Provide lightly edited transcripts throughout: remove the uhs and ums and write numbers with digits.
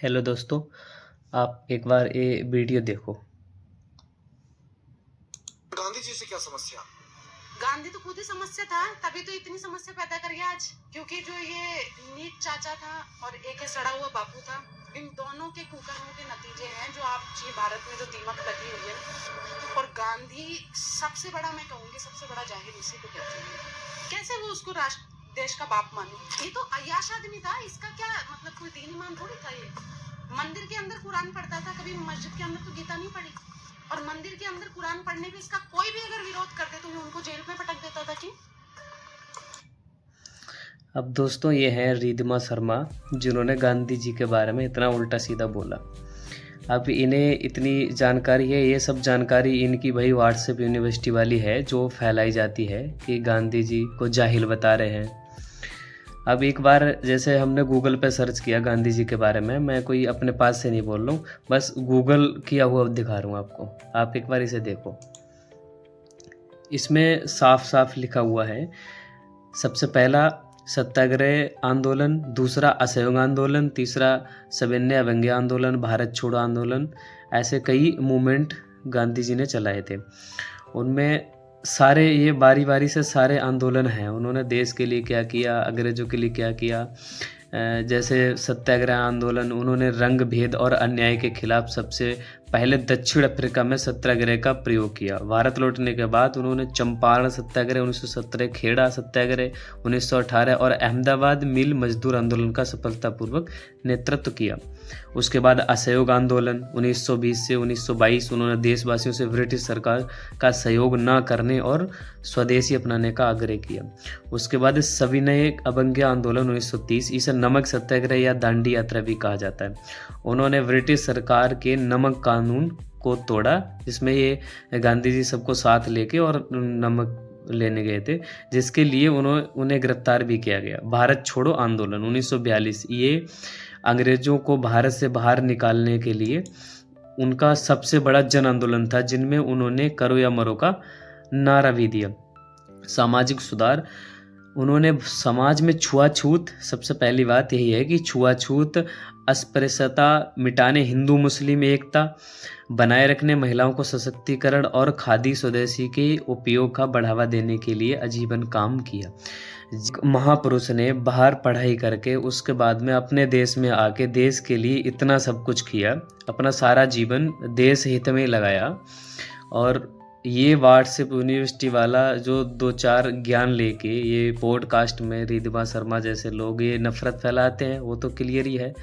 Hello दोस्तों, आप एक बार ये वीडियो देखो। गांधी जी से क्या समस्या? गांधी तो खुद ही समस्या था, तभी तो इतनी समस्या पैदा कर गया आज। क्योंकि जो ये नीच चाचा था और एक सड़ा हुआ बापू था, इन दोनों के कुकर्मों के नतीजे हैं जो आप ये भारत में जो दीमक लगी हुई है। और गांधी सबसे बड़ा, मैं कहूंगी सबसे बड़ा जाहिर इसी को कहते हैं। कैसे वो उसको राष्ट्र देश का बाप माने? ये तो अय्याश आदमी था, इसका क्या मतलब? कोई दीन ईमान थोड़ी था ये। मंदिर के अंदर कुरान पढ़ता था, कभी मस्जिद के अंदर तो गीता नहीं पढ़ी। और मंदिर के अंदर कुरान पढ़ने पे इसका कोई भी अगर विरोध कर दे तो ये उनको जेल में पटक देता था। क्यों? अब दोस्तों, ये हैं रिद्धिमा शर्मा, जिन्होंने गांधी जी के बारे में इतना उल्टा सीधा बोला। अब इन्हें इतनी जानकारी है, ये सब जानकारी इनकी भाई व्हाट्सएप यूनिवर्सिटी वाली है, जो फैलाई जाती है कि गांधी जी को जाहिल बता रहे हैं। अब एक बार जैसे हमने गूगल पे सर्च किया गांधी जी के बारे में, मैं कोई अपने पास से नहीं बोल रहा हूँ, बस गूगल किया हुआ दिखा रहा हूँ आपको। आप एक बार इसे देखो। इसमें साफ साफ लिखा हुआ है, सबसे पहला सत्याग्रह आंदोलन, दूसरा असहयोग आंदोलन, तीसरा सविनय अवज्ञा आंदोलन, भारत छोड़ो आंदोलन, ऐसे कई मूवमेंट गांधी जी ने चलाए थे। उनमें सारे ये बारी बारी से सारे आंदोलन हैं। उन्होंने देश के लिए क्या किया, अंग्रेज़ों के लिए क्या किया। जैसे सत्याग्रह आंदोलन, उन्होंने रंग भेद और अन्याय के खिलाफ सबसे पहले दक्षिण अफ्रीका में सत्याग्रह का प्रयोग किया। भारत लौटने के बाद उन्होंने चंपारण सत्याग्रह 1917, खेड़ा सत्याग्रह 1918 और अहमदाबाद मिल मजदूर आंदोलन का सफलतापूर्वक नेतृत्व किया। उसके बाद असहयोग आंदोलन 1920 से 1922 उन्होंने देशवासियों से ब्रिटिश सरकार का सहयोग न करने और स्वदेशी अपनाने का आग्रह किया। उसके बाद सविनय अवज्ञा आंदोलन 1930, इसे नमक सत्याग्रह या दांडी यात्रा भी कहा जाता है। उन्होंने ब्रिटिश सरकार के नमक कानून को तोड़ा, जिसमें ये गांधी जी सबको साथ लेके और नमक लेने गए थे, जिसके लिए उन्हें गिरफ्तार भी किया गया। भारत छोड़ो आंदोलन 1942, ये अंग्रेजों को भारत से बाहर निकालने के लिए उनका सबसे बड़ा जन आंदोलन था, जिनमें उन्होंने करो या मरो का नारा भी दिया। सामाजिक सुधार, उन्होंने समाज में छुआछूत, सबसे पहली बात यही है कि छुआछूत, अस्पृश्यता मिटाने, हिंदू मुस्लिम एकता बनाए रखने, महिलाओं को सशक्तिकरण और खादी स्वदेशी के उपयोग का बढ़ावा देने के लिए आजीवन काम किया। महापुरुष ने बाहर पढ़ाई करके उसके बाद में अपने देश में आके देश के लिए इतना सब कुछ किया, अपना सारा जीवन देश हित में लगाया। और ये व्हाट्सएप यूनिवर्सिटी वाला जो दो चार ज्ञान लेके ये पॉडकास्ट में रिद्धिमा शर्मा जैसे लोग ये नफरत फैलाते हैं, वो तो क्लियर ही है,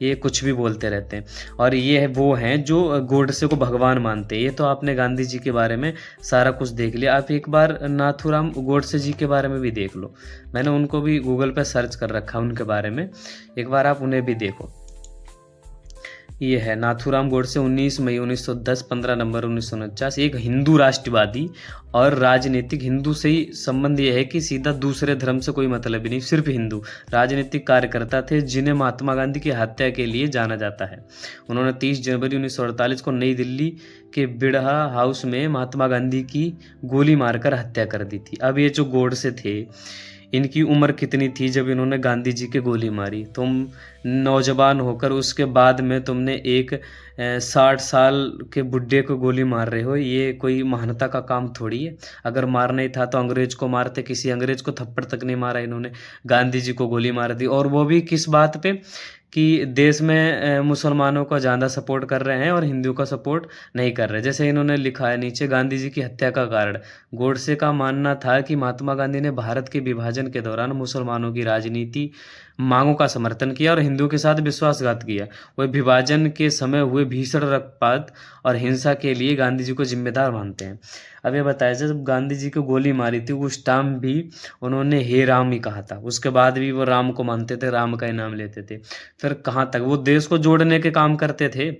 ये कुछ भी बोलते रहते हैं। और ये वो हैं जो गोडसे को भगवान मानते हैं। ये तो आपने गांधी जी के बारे में सारा कुछ देख लिया। आप एक बार नाथूराम गोडसे जी के बारे में भी देख लो, मैंने उनको भी गूगल पे सर्च कर रखा उनके बारे में, एक बार आप उन्हें भी देखो। ये है नाथूराम गोडसे, 19 मई 1910, 15 नवंबर 1949, एक हिंदू राष्ट्रवादी और राजनीतिक, हिंदू से ही संबंध ये है कि सीधा दूसरे धर्म से कोई मतलब ही नहीं, सिर्फ हिंदू राजनीतिक कार्यकर्ता थे, जिन्हें महात्मा गांधी की हत्या के लिए जाना जाता है। उन्होंने 30 जनवरी 1948 को नई दिल्ली के बिड़हा हाउस में महात्मा गांधी की गोली मारकर हत्या कर दी थी। अब ये जो गोडसे थे, इनकी उम्र कितनी थी जब इन्होंने गांधी जी के गोली मारी? तुम नौजवान होकर उसके बाद में तुमने एक 60 साल के बुढ़े को गोली मार रहे हो, ये कोई महानता का काम थोड़ी है। अगर मारना ही था तो अंग्रेज को मारते, किसी अंग्रेज को थप्पड़ तक नहीं मारा इन्होंने, गांधी जी को गोली मार दी। और वो भी किस बात पे कि देश में मुसलमानों का ज़्यादा सपोर्ट कर रहे हैं और हिंदुओं का सपोर्ट नहीं कर रहे। जैसे इन्होंने लिखा है नीचे, गांधी जी की हत्या का कारण, गोडसे का मानना था कि महात्मा गांधी ने भारत के विभाजन के दौरान मुसलमानों की राजनीति मांगों का समर्थन किया और हिंदुओं के साथ विश्वासघात किया। वह विभाजन के समय हुए भीषण रक्तपात और हिंसा के लिए गांधी जी को जिम्मेदार मानते हैं। अब ये बताया, जब गांधी जी को गोली मारी थी उस टाइम भी उन्होंने हे राम ही कहा था, उसके बाद भी वो राम को मानते थे, राम का ही नाम लेते थे। फिर कहाँ तक वो देश को जोड़ने के काम करते थे,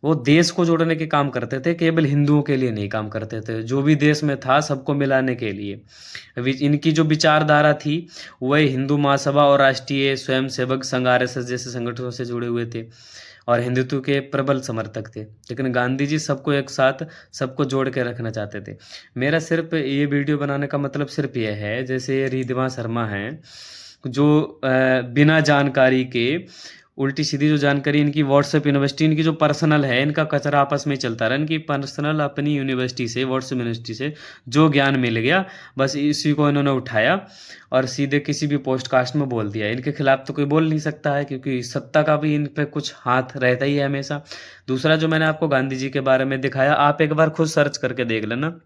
वो देश को जोड़ने के काम करते थे, केवल हिंदुओं के लिए नहीं काम करते थे, जो भी देश में था सबको मिलाने के लिए। इनकी जो विचारधारा थी वह हिंदू महासभा और राष्ट्रीय स्वयंसेवक संघ आरएसएस जैसे संगठनों से जुड़े हुए थे और हिंदुत्व के प्रबल समर्थक थे। लेकिन गांधी जी सबको एक साथ, सबको जोड़ के रखना चाहते थे। मेरा सिर्फ ये वीडियो बनाने का मतलब सिर्फ ये है, जैसे रिद्धिमा शर्मा हैं जो बिना जानकारी के उल्टी सीधी जो जानकारी इनकी व्हाट्सएप यूनिवर्सिटी इनकी जो पर्सनल है, इनका कचरा आपस में चलता रहा। इनकी पर्सनल अपनी यूनिवर्सिटी से, व्हाट्सएप यूनिवर्सिटी से जो ज्ञान मिल गया बस इसी को इन्होंने उठाया और सीधे किसी भी पोस्टकास्ट में बोल दिया। इनके खिलाफ तो कोई बोल नहीं सकता है, क्योंकि सत्ता का भी इन पे कुछ हाथ रहता ही है हमेशा। दूसरा जो मैंने आपको गांधी जी के बारे में दिखाया, आप एक बार खुद सर्च करके देख लेना।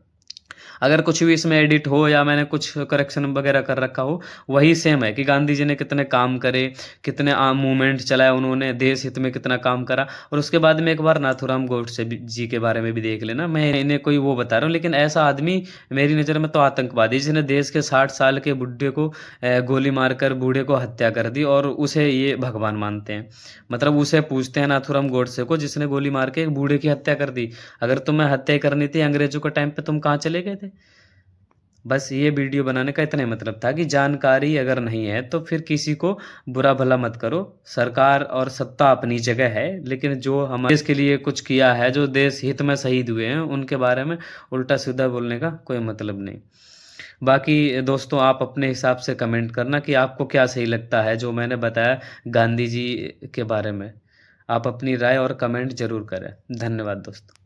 अगर कुछ भी इसमें एडिट हो या मैंने कुछ करेक्शन वगैरह कर रखा हो, वही सेम है कि गांधी जी ने कितने काम करे, कितने आम मूवमेंट चलाए उन्होंने, देश हित में कितना काम करा। और उसके बाद में एक बार नाथूराम गोडसे जी के बारे में भी देख लेना। मैं इन्हें कोई वो बता रहा हूँ, लेकिन ऐसा आदमी मेरी नज़र में तो आतंकवादी, जिसने देश के 60 साल के बुढ़े को गोली मारकर बूढ़े को हत्या कर दी और उसे ये भगवान मानते हैं। मतलब उसे पूछते हैं नाथूराम गोडसे को, जिसने गोली मार के एक बूढ़े की हत्या कर दी। अगर तुम्हें हत्या करनी थी अंग्रेजों के टाइम पे, तुम कहाँ चले गए थे? बस ये वीडियो बनाने का इतना ही मतलब था कि जानकारी अगर नहीं है तो फिर किसी को बुरा भला मत करो। सरकार और सत्ता अपनी जगह है, लेकिन जो हमारे देश के लिए कुछ किया है, जो देश हित में शहीद हुए हैं, उनके बारे में उल्टा सीधा बोलने का कोई मतलब नहीं। बाकी दोस्तों, आप अपने हिसाब से कमेंट करना कि आपको क्या सही लगता है जो मैंने बताया गांधी जी के बारे में। आप अपनी राय और कमेंट जरूर करें। धन्यवाद दोस्तों।